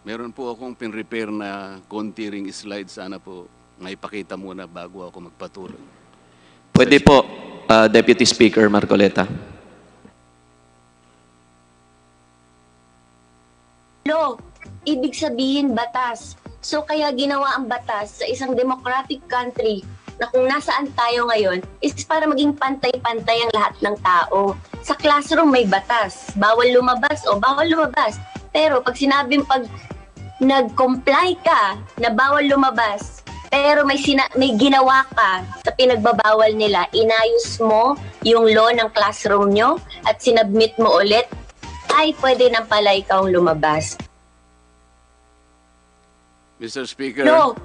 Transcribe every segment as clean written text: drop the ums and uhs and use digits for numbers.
Meron po akong pin-repair na konti ring slide. Sana po maipakita muna bago ako magpatuloy. Pwede po, Deputy Speaker Marcoleta. Law, ibig sabihin batas. So kaya ginawa ang batas sa isang democratic country na kung nasaan tayo ngayon is para maging pantay-pantay ang lahat ng tao. Sa classroom may batas, bawal lumabas o bawal lumabas. Pero pag nag-comply ka na bawal lumabas, pero may ginawa ka sa pinagbabawal nila, inayos mo yung law ng classroom nyo at sinubmit mo ulit, ay pwede nang pala ikaw lumabas. Mr. Speaker, No.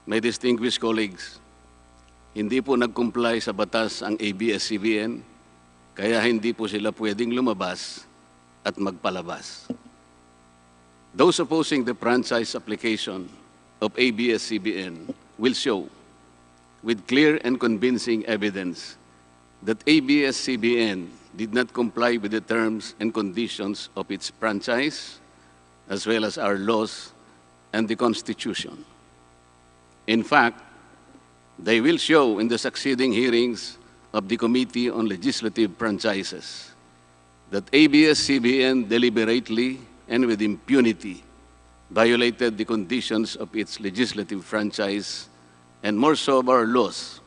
my distinguished colleagues, hindi po nag-comply sa batas ang abs-cbn, kaya hindi po sila pwedeng lumabas at magpalabas. Those opposing the franchise application of abs-cbn will show with clear and convincing evidence that abs-cbn did not comply with the terms and conditions of its franchise, as well as our laws and the Constitution. In fact, they will show in the succeeding hearings of the Committee on Legislative Franchises that abs-cbn deliberately and with impunity violated the conditions of its legislative franchise and more so of our laws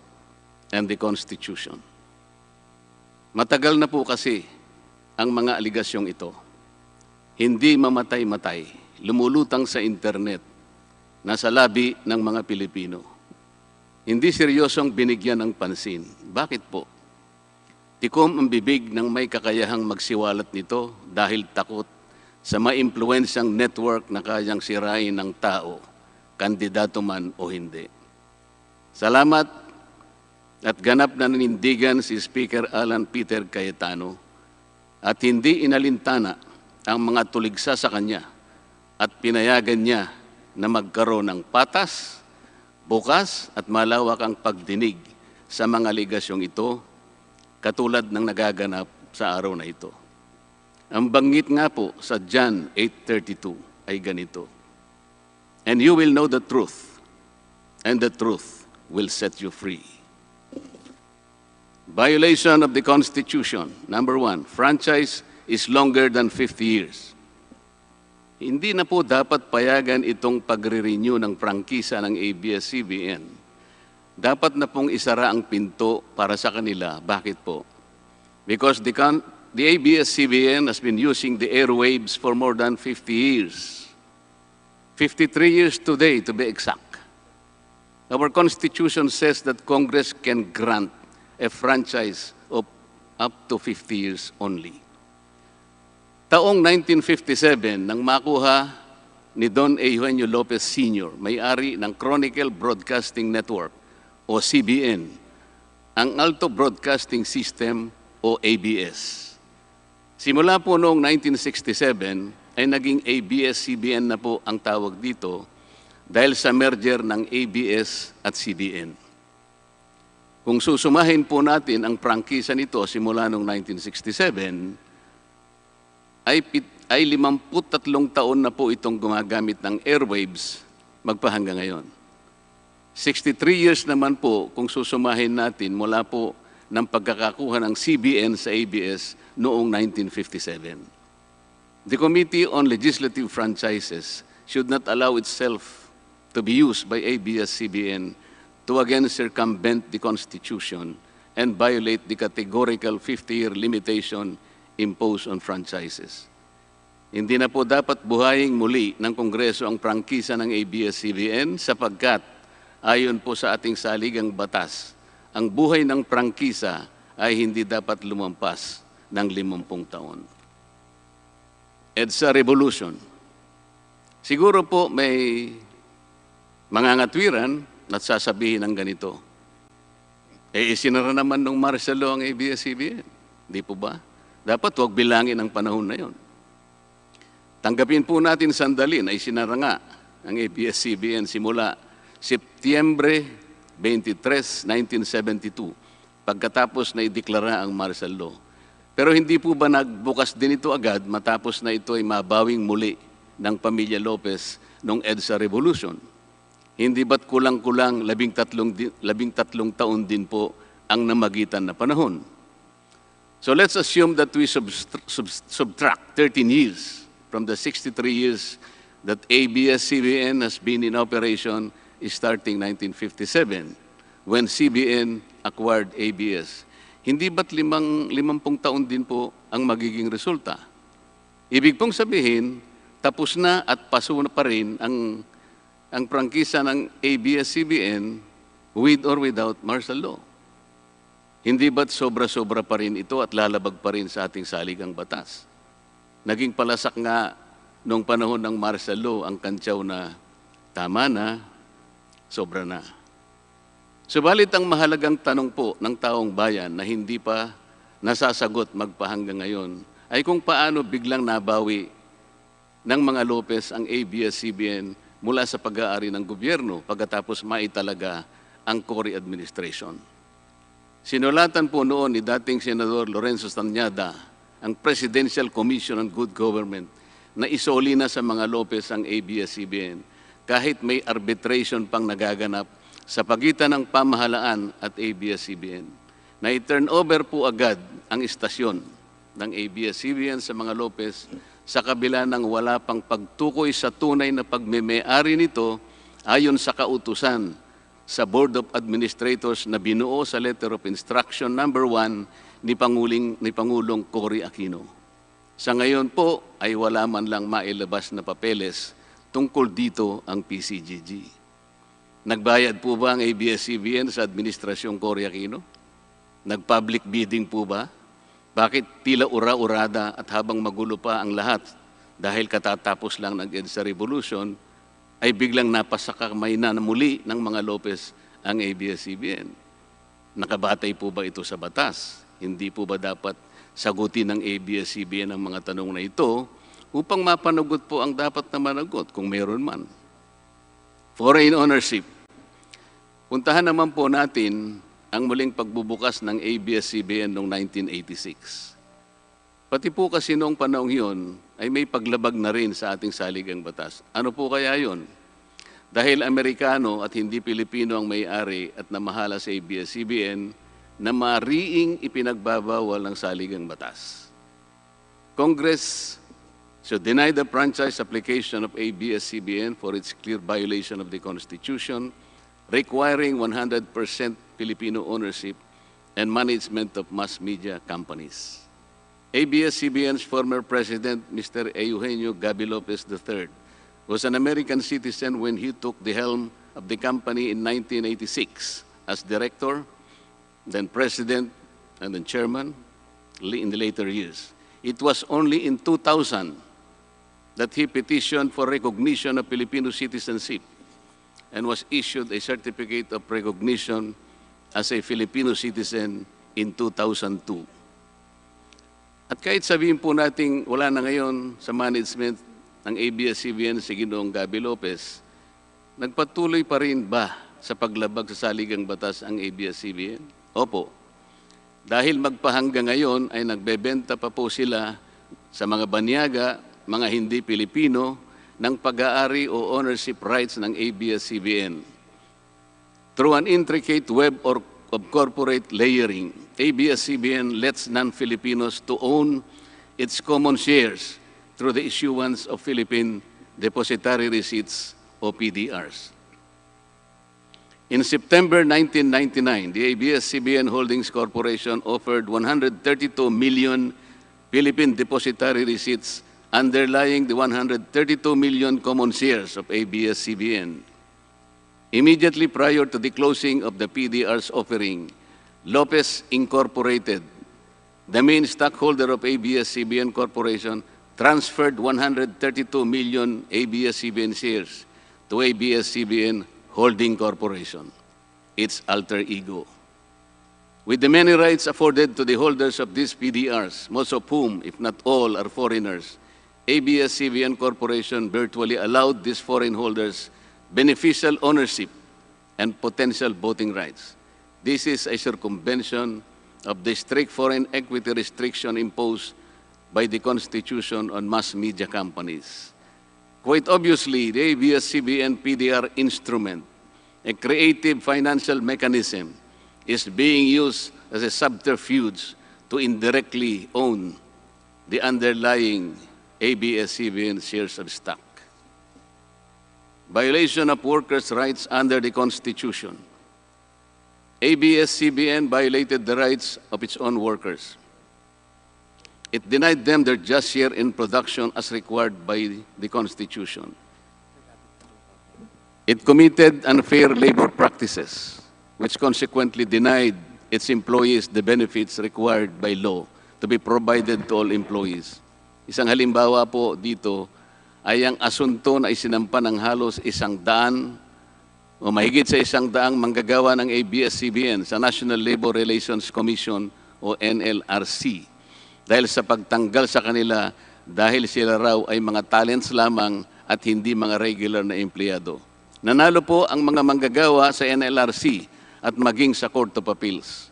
and the Constitution. Matagal na po kasi ang mga aligasyong ito. Hindi mamatay-matay, lumulutang sa internet, nasa labi ng mga Pilipino. Hindi seryosong binigyan ng pansin. Bakit po? Tikom ang bibig ng may kakayahang magsiwalat nito dahil takot sa maimpluwensyang network na kayang sirain ng tao, kandidato man o hindi. Salamat at ganap na nanindigan si Speaker Alan Peter Cayetano at hindi inalintana ang mga tuligsa sa kanya at pinayagan niya na magkaroon ng patas, bukas at malawak ang pagdinig sa mga aligasyong ito katulad ng nagaganap sa araw na ito. Ang banggit nga po sa John 8:32 ay ganito, "And you will know the truth, and the truth will set you free." Violation of the Constitution. Number 1, franchise is longer than 50 years. Hindi na po dapat payagan itong pagre-renew ng prangkisa ng abs-cbn. Dapat na pong isara ang pinto para sa kanila. Bakit po? Because the abs-cbn has been using the airwaves for more than 50 years. 53 years today, to be exact. Our Constitution says that Congress can grant a franchise of up to 50 years only. Taong 1957, nang makuha ni Don Eugenio Lopez Sr., may-ari ng Chronicle Broadcasting Network o CBN, ang Alto Broadcasting System o ABS. Simula po noong 1967 ay naging abs-cbn na po ang tawag dito dahil sa merger ng ABS at CBN. Kung susumahin po natin ang prangkisa nito simula noong 1967, ay 53 taon na po itong gumagamit ng airwaves magpahanggang ngayon. 63 years naman po kung susumahin natin mula po ng pagkakakuha ng CBN sa ABS noong 1957. The Committee on Legislative Franchises should not allow itself to be used by abs-cbn to again circumvent the Constitution and violate the categorical 50-year limitation imposed on franchises. Hindi na po dapat buhayin muli ng Kongreso ang prangkisa ng abs-cbn sapagkat ayon po sa ating saligang batas, ang buhay ng prangkisa ay hindi dapat lumampas ng 50 taon. EDSA Revolution. Siguro po may mangangatwiran at sasabihin ng ganito, isinara naman ng martial law ang abs-cbn. Di po ba? Dapat huwag bilangin ang panahon na yon. Tanggapin po natin sandali na isinara nga ang abs-cbn simula Setyembre 23, 1972, pagkatapos na ideklara ang martial law. Pero hindi po ba nagbukas din ito agad matapos na ito ay mabawing muli ng pamilya Lopez noong EDSA Revolution? Hindi ba't kulang-kulang 13 taon din po ang namagitan na panahon? So let's assume that we subtract 13 years from the 63 years that abs-cbn has been in operation starting 1957 when CBN acquired ABS. Hindi ba't 50 taon din po ang magiging resulta? Ibig pong sabihin, tapos na at paso na pa rin ang prangkisa ng abs-cbn with or without martial law. Hindi ba't sobra-sobra pa rin ito at lalabag pa rin sa ating saligang batas? Naging palasak nga noong panahon ng martial law ang kantyaw na tama na, sobra na. Subalit ang mahalagang tanong po ng taong bayan na hindi pa nasasagot magpahanggang ngayon ay kung paano biglang nabawi ng mga Lopez ang abs-cbn mula sa pag-aari ng gobyerno pagkatapos maitalaga ang Cory administration. Sinulatan po noon ni dating Senador Lorenzo Tanyada ang Presidential Commission on Good Government na isoli na sa mga Lopez ang abs-cbn kahit may arbitration pang nagaganap sa pagitan ng pamahalaan at abs-cbn. Na i-turn over po agad ang istasyon ng abs-cbn sa mga Lopez sa kabila ng wala pang pagtukoy sa tunay na pagmeme-ari nito ayon sa kautusan sa Board of Administrators na binuo sa Letter of Instruction number 1 ni Pangulong Cory Aquino. Sa ngayon po ay wala man lang mailabas na papeles tungkol dito ang PCGG. Nagbayad po ba ang abs-cbn sa Administrasyong Cory Aquino? Nag-public bidding po ba? Bakit tila ura-urada at habang magulo pa ang lahat dahil katatapos lang ng EDSA Revolution, ay biglang napasakamay na muli ng mga Lopez ang abs-cbn? Nakabatay po ba ito sa batas? Hindi po ba dapat sagutin ng abs-cbn ang mga tanong na ito upang mapanagot po ang dapat na managot kung meron man? Foreign ownership. Puntahan naman po natin ang muling pagbubukas ng abs-cbn noong 1986. Pati po kasi noong panahong yun ay may paglabag na rin sa ating saligang batas. Ano po kaya yun? Dahil Amerikano at hindi Pilipino ang may-ari at namahala sa abs-cbn na mariing ipinagbabawal ng saligang batas. Congress should deny the franchise application of abs-cbn for its clear violation of the Constitution, requiring 100% Filipino ownership and management of mass media companies. abs-cbn's former president, Mr. Eugenio Gaby Lopez III, was an American citizen when he took the helm of the company in 1986 as director, then president, and then chairman in the later years. It was only in 2000 that he petitioned for recognition of Filipino citizenship and was issued a certificate of recognition as a Filipino citizen in 2002. At kahit sabihin po nating wala na ngayon sa management ng abs-cbn si Ginoong Gaby Lopez, nagpatuloy pa rin ba sa paglabag sa saligang batas ang abs-cbn? Opo. Dahil magpahanggang ngayon ay nagbebenta pa po sila sa mga banyaga, mga hindi Pilipino, ng pag-aari o ownership rights ng abs-cbn. Through an intricate web of corporate layering, abs-cbn lets non-Filipinos to own its common shares through the issuance of Philippine Depositary Receipts o PDRs. In September 1999, the abs-cbn Holdings Corporation offered 132 million Philippine Depositary Receipts underlying the 132 million common shares of abs-cbn. Immediately prior to the closing of the PDR's offering, Lopez Incorporated, the main stockholder of abs-cbn Corporation, transferred 132 million abs-cbn shares to abs-cbn Holding Corporation, its alter ego. With the many rights afforded to the holders of these PDRs, most of whom, if not all, are foreigners, abs-cbn Corporation virtually allowed these foreign holders beneficial ownership and potential voting rights. This is a circumvention of the strict foreign equity restriction imposed by the Constitution on mass media companies. Quite obviously, the ABS-CBN PDR instrument, a creative financial mechanism, is being used as a subterfuge to indirectly own the underlying ABS-CBN shares of stock. Violation of workers' rights under the Constitution. ABS-CBN violated the rights of its own workers. It denied them their just share in production as required by the Constitution. It committed unfair labor practices, which consequently denied its employees the benefits required by law to be provided to all employees. Isang halimbawa po dito ay ang asunto na isinampa ng halos 100 o mahigit sa 100 manggagawa ng ABS-CBN sa National Labor Relations Commission o NLRC dahil sa pagtanggal sa kanila dahil sila raw ay mga talents lamang at hindi mga regular na empleyado. Nanalo po ang mga manggagawa sa NLRC at maging sa Court of Appeals.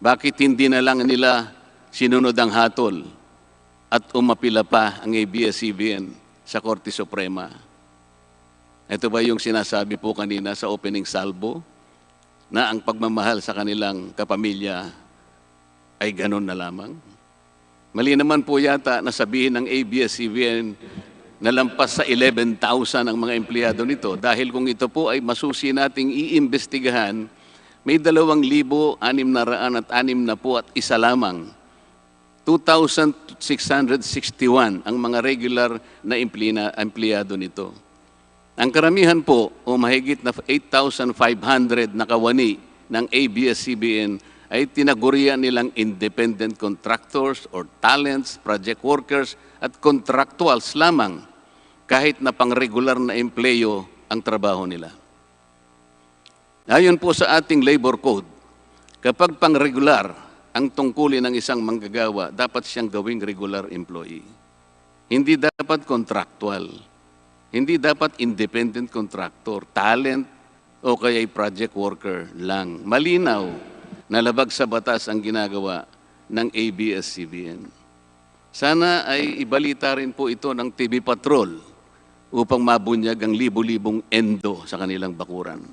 Bakit hindi na lang nila sinunod ang hatol at umapila pa ang ABS-CBN sa Korte Suprema? Ito ba yung sinasabi po kanina sa opening salvo na ang pagmamahal sa kanilang kapamilya ay ganun na lamang? Mali naman po yata na sabihin ng ABS-CBN na lampas sa 11,000 ang mga empleyado nito dahil kung ito po ay masusi nating iimbestigahan, may 2,661 lamang. 2,661 ang mga regular na empleyado nito. Ang karamihan po o mahigit na 8,500 na kawani ng ABS-CBN ay tinagurian nilang independent contractors or talents, project workers at contractuals lamang kahit na pang-regular na empleyo ang trabaho nila. Ayon po sa ating labor code, kapag pang-regular ang tungkulin ng isang manggagawa, dapat siyang gawing regular employee. Hindi dapat contractual. Hindi dapat independent contractor, talent o kaya'y project worker lang. Malinaw na labag sa batas ang ginagawa ng ABS-CBN. Sana ay ibalita rin po ito ng TV Patrol upang mabunyag ang libu-libong endo sa kanilang bakuran.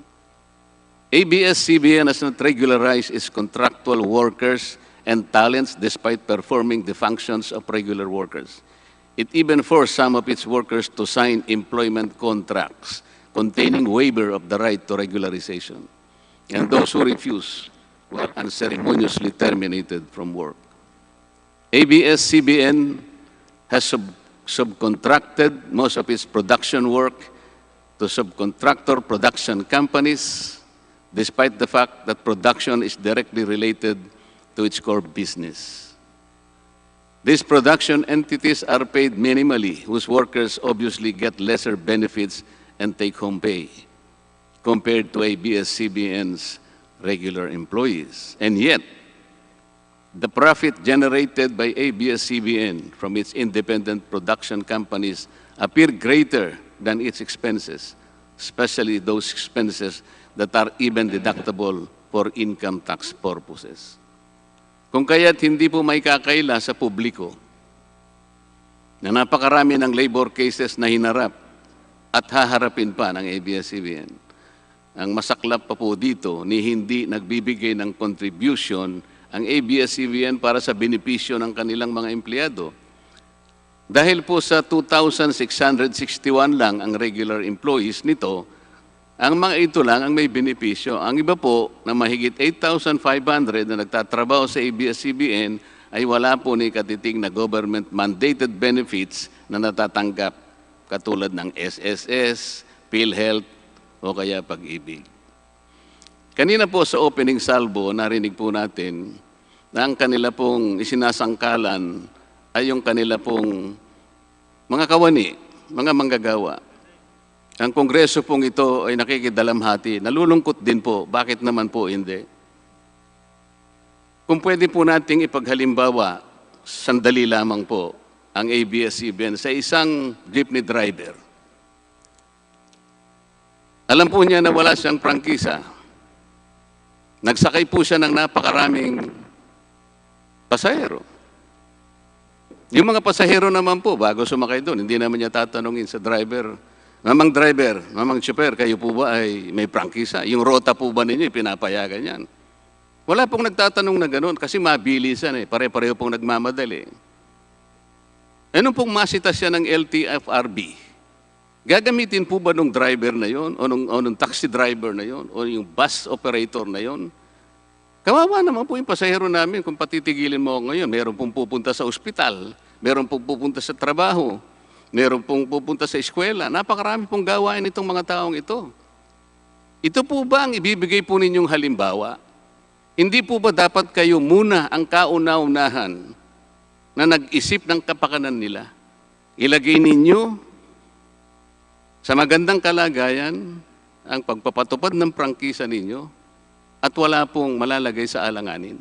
ABS-CBN has not regularized its contractual workers and talents despite performing the functions of regular workers. It even forced some of its workers to sign employment contracts containing waiver of the right to regularization. And those who refuse were unceremoniously terminated from work. ABS-CBN has subcontracted most of its production work to subcontractor production companies, despite the fact that production is directly related to its core business. These production entities are paid minimally, whose workers obviously get lesser benefits and take-home pay compared to ABS-CBN's regular employees. And yet, the profit generated by ABS-CBN from its independent production companies appear greater than its expenses, especially those expenses that are even deductible for income tax purposes. Kung kaya't hindi po may kakaila sa publiko na napakarami ng labor cases na hinarap at haharapin pa ng ABS-CBN. Ang masaklap pa po dito ni hindi nagbibigay ng contribution ang ABS-CBN para sa benepisyo ng kanilang mga empleyado. Dahil po sa 2,661 lang ang regular employees nito, ang mga ito lang ang may benepisyo. Ang iba po na mahigit 8,500 na nagtatrabaho sa ABS-CBN ay wala po ni katiting na government-mandated benefits na natatanggap katulad ng SSS, PhilHealth, o kaya Pag-ibig. Kanina po sa opening salvo, narinig po natin na ang kanila pong isinasangkalan ay yung kanila pong mga kawani, mga manggagawa. Ang kongreso pong ito ay nakikidalamhati. Nalulungkot din po. Bakit naman po hindi? Kung pwede po nating ipaghalimbawa, sandali lamang po, ang ABS-CBN sa isang jeepney driver. Alam po niya na wala siyang prangkisa. Nagsakay po siya ng napakaraming pasahero. Yung mga pasahero naman po, bago sumakay doon, hindi naman niya tatanungin sa driver, Mamang driver, mamang chauffeur, kayo po ba ay may prangkisa? Yung rota po ba ninyo, pinapayagan yan? Wala pong nagtatanong na gano'n kasi mabilisan eh. Pare-pareho pong nagmamadali. Ano pong masita siya ng LTFRB? Gagamitin po ba nung driver na yon o nung taxi driver na yon o yung bus operator na yon? Kawawa naman po yung pasahero namin kung patitigilin mo ngayon. Meron pong pupunta sa ospital, meron pong pupunta sa trabaho, meron pong pupunta sa eskwela. Napakarami pong gawain itong mga taong ito. Ito po ba ang ibibigay po ninyong halimbawa? Hindi po ba dapat kayo muna ang kauna-unahan na nag-isip ng kapakanan nila? Ilagay ninyo sa magandang kalagayan ang pagpapatupad ng prangkisa ninyo at wala pong malalagay sa alanganin.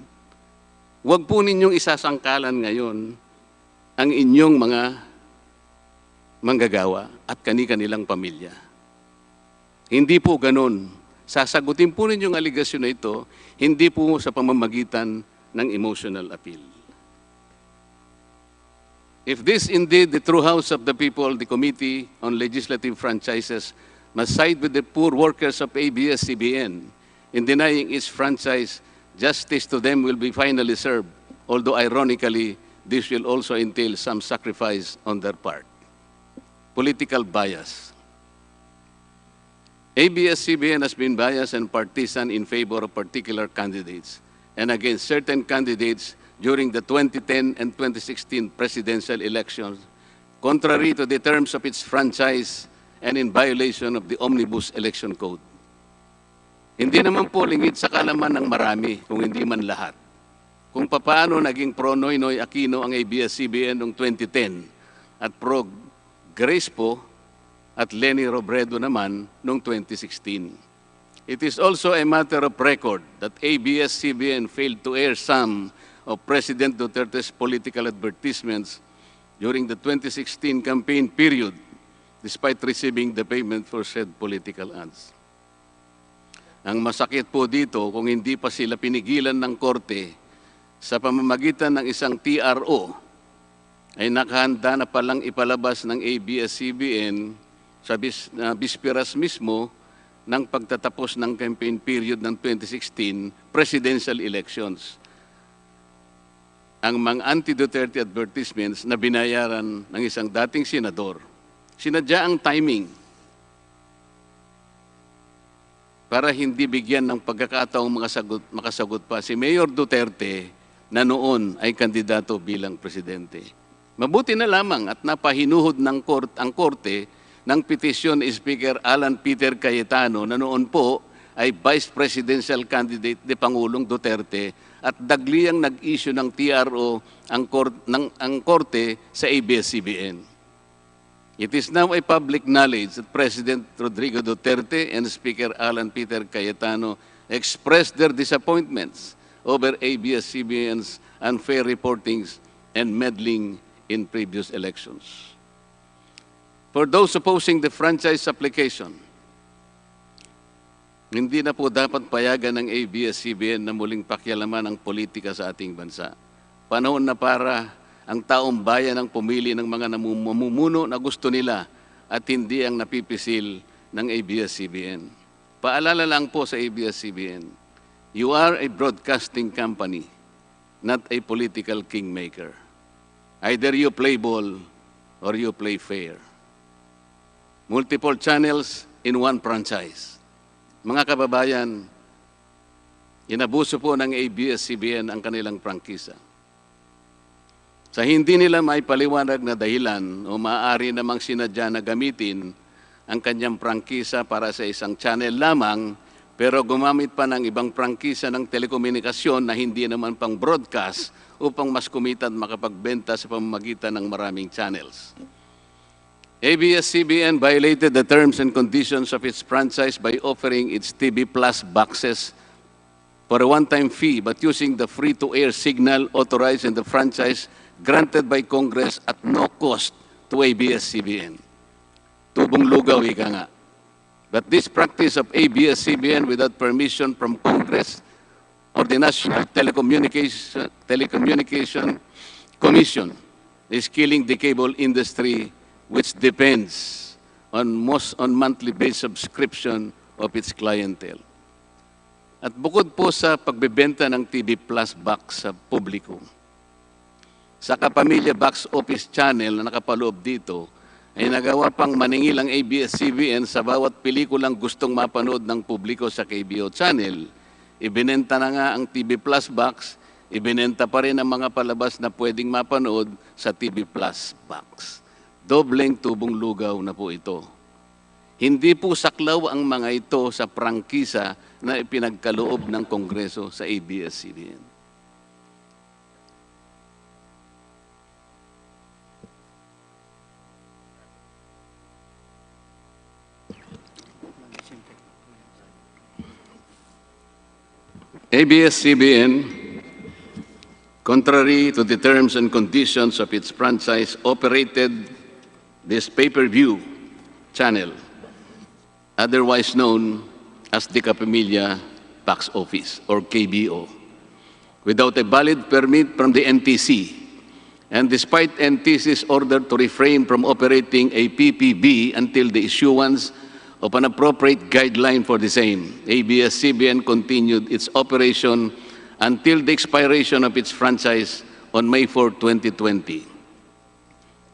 Huwag po ninyong isasangkalan ngayon ang inyong mga manggagawa at kani-kanilang pamilya. Hindi po ganun. Sasagutin po ninyong aligasyon na ito, hindi po sa pamamagitan ng emotional appeal. If this indeed the true house of the people, the Committee on Legislative Franchises must side with the poor workers of abs-cbn in denying its franchise, justice to them will be finally served, although ironically, this will also entail some sacrifice on their part. Political bias. abs-cbn has been biased and partisan in favor of particular candidates and against certain candidates during the 2010 and 2016 presidential elections, contrary to the terms of its franchise and in violation of the Omnibus Election Code. Hindi naman po lingid sa kalaman ng marami, kung hindi man lahat, kung paano naging pro-Noynoy Aquino ang abs-cbn noong 2010 at pro-Grace po at Lenny Robredo naman noong 2016. It is also a matter of record that abs-cbn failed to air some of President Duterte's political advertisements during the 2016 campaign period, despite receiving the payment for said political ads. Ang masakit po dito, kung hindi pa sila pinigilan ng korte sa pamamagitan ng isang TRO, ay nakahanda na palang ipalabas ng abs-cbn sa bisperas mismo ng pagtatapos ng campaign period ng 2016 presidential elections. Ang mga anti-Duterte advertisements na binayaran ng isang dating senador, sinadya ang timing para hindi bigyan ng pagkakataong makasagot pa si Mayor Duterte na noon ay kandidato bilang presidente. Mabuti na lamang at napahinuhod ng ang korte ng petisyon ni Speaker Alan Peter Cayetano na noon po ay Vice Presidential Candidate ni Pangulong Duterte at dagliang nag-issue ng TRO ang korte sa abs-cbn. It is now a public knowledge that President Rodrigo Duterte and Speaker Alan Peter Cayetano expressed their disappointments over abs-cbn's unfair reportings and meddling in previous elections. For those opposing the franchise application, hindi na po dapat payagan ng abs-cbn na muling pakialaman ang politika sa ating bansa. Panahon na para ang taong bayan ang pumili ng mga namumuno na gusto nila at hindi ang napipisil ng abs-cbn. Paalala lang po sa abs-cbn, you are a broadcasting company, not a political kingmaker. Either you play ball or you play fair. Multiple channels in one franchise. Mga kababayan, inabuso po ng abs-cbn ang kanilang prangkisa. Sa hindi nila maipaliwanag na dahilan o maaari namang sinadya na gamitin ang kanyang prangkisa para sa isang channel lamang, pero gumamit pa ng ibang prangkisa ng telekomunikasyon na hindi naman pang broadcast upang mas kumita at makapagbenta sa pamamagitan ng maraming channels. abs-cbn violated the terms and conditions of its franchise by offering its TV Plus boxes for a one-time fee but using the free-to-air signal authorized in the franchise granted by Congress at no cost to abs-cbn. Tubong lugaw, ika nga. But this practice of abs-cbn without permission from Congress or the National Telecommunication Commission is killing the cable industry, which depends on monthly-based subscription of its clientele. At bukod po sa pagbebenta ng TV Plus box sa publiko, sa Kapamilya Box Office Channel na nakapaloob dito, ay nagawa pang maningil ang abs-cbn sa bawat pelikulang gustong mapanood ng publiko sa KBO Channel. Ibinenta na nga ang TV Plus box, ibinenta pa rin ang mga palabas na pwedeng mapanood sa TV Plus box. Dobleng tubong lugaw na po ito. Hindi po saklaw ang mga ito sa prangkisa na ipinagkaloob ng Kongreso sa abs-cbn. abs-cbn, contrary to the terms and conditions of its franchise, operated this pay-per-view channel, otherwise known as the Kapamilya Box Office, or KBO, without a valid permit from the NTC. And despite NTC's order to refrain from operating a PPB until the issuance of an appropriate guideline for the same, abs-cbn continued its operation until the expiration of its franchise on May 4, 2020.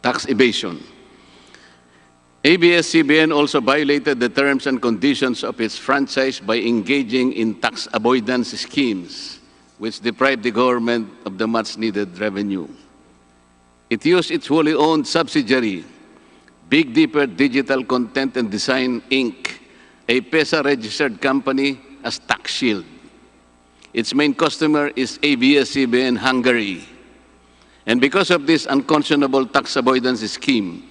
Tax evasion. abs-cbn also violated the terms and conditions of its franchise by engaging in tax avoidance schemes, which deprived the government of the much-needed revenue. It used its wholly owned subsidiary, Big Dipper Digital Content and Design, Inc., a PESA-registered company, as tax shield. Its main customer is abs-cbn Hungary. And because of this unconscionable tax avoidance scheme,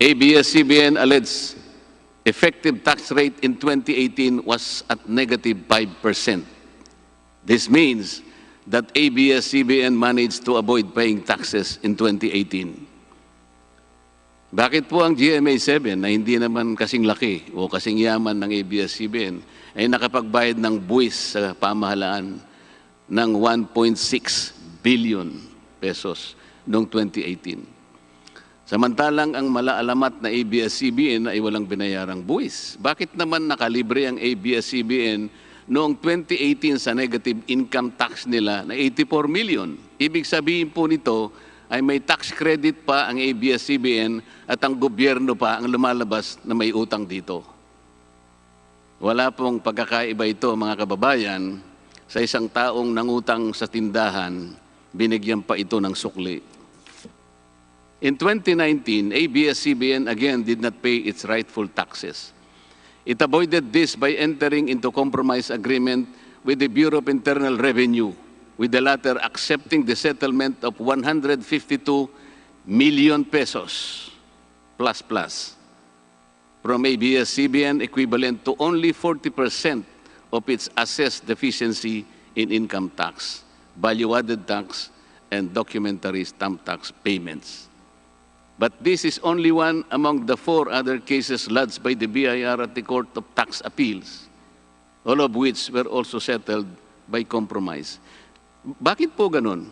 abs-cbn alleged effective tax rate in 2018 was at negative 5%. This means that abs-cbn managed to avoid paying taxes in 2018. Bakit po ang GMA7 na hindi naman kasing laki o kasing yaman ng abs-cbn ay nakapagbayad ng buwis sa pamahalaan ng 1.6 billion pesos noong 2018? Samantalang ang malaalamat na abs-cbn ay walang binayarang buwis. Bakit naman nakalibre ang abs-cbn noong 2018 sa negative income tax nila na 84 million? Ibig sabihin po nito ay may tax credit pa ang abs-cbn at ang gobyerno pa ang lumalabas na may utang dito. Wala pong pagkakaiba ito, mga kababayan, sa isang taong nangutang sa tindahan, binigyan pa ito ng sukli. In 2019, abs-cbn again did not pay its rightful taxes. It avoided this by entering into compromise agreement with the Bureau of Internal Revenue, with the latter accepting the settlement of 152 million pesos plus from abs-cbn, equivalent to only 40% of its assessed deficiency in income tax, value-added tax, and documentary stamp tax payments. But this is only one among the 4 other cases lodged by the BIR at the Court of Tax Appeals, all of which were also settled by compromise. Bakit po ganun?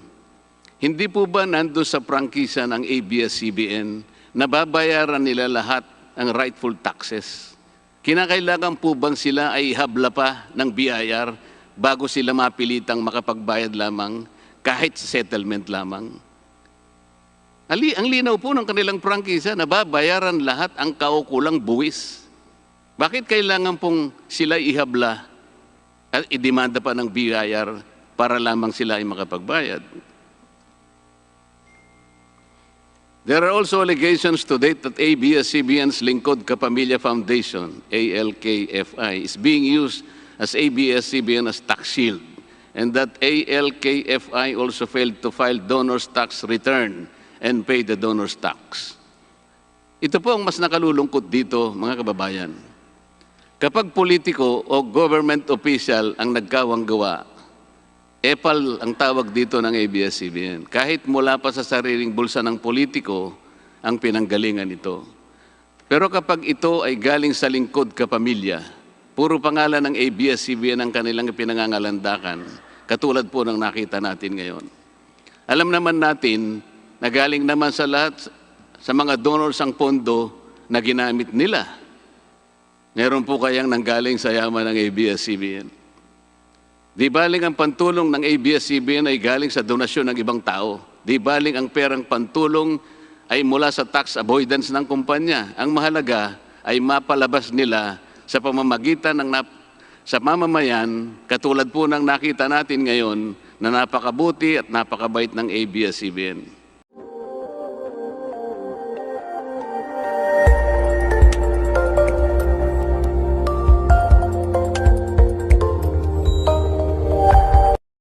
Hindi po ba nando sa prangkisa ng abs-cbn na babayaran nila lahat ang rightful taxes? Kinakailangan po bang sila ay habla pa ng BIR bago sila mapilitang makapagbayad lamang kahit sa settlement lamang? Ang linaw po ng kanilang prangkisa na babayaran lahat ang kaukulang buwis. Bakit kailangan pong sila ihabla at idemanda pa ng BIR para lamang sila ay makapagbayad? There are also allegations to date that abs-cbn's Lingkod Kapamilya Foundation, ALKFI, is being used as abs-cbn as tax shield, and that ALKFI also failed to file donor's tax return and pay the donor's tax. Ito po ang mas nakalulungkot dito, mga kababayan. Kapag politiko o government official ang nagkawang gawa, epal ang tawag dito ng abs-cbn. Kahit mula pa sa sariling bulsa ng politiko ang pinanggalingan ito. Pero kapag ito ay galing sa Lingkod Kapamilya, puro pangalan ng abs-cbn ang kanilang pinangangalandakan, katulad po ng nakita natin ngayon. Alam naman natin na galing naman sa lahat, sa mga donors ang pondo na ginamit nila. Meron po kayang nanggaling sa yaman ng abs-cbn. Di baling ang pantulong ng abs-cbn ay galing sa donasyon ng ibang tao. Di baling ang perang pantulong ay mula sa tax avoidance ng kumpanya. Ang mahalaga ay mapalabas nila sa pamamagitan ng sa mamamayan, katulad po ng nakita natin ngayon na napakabuti at napakabait ng abs-cbn.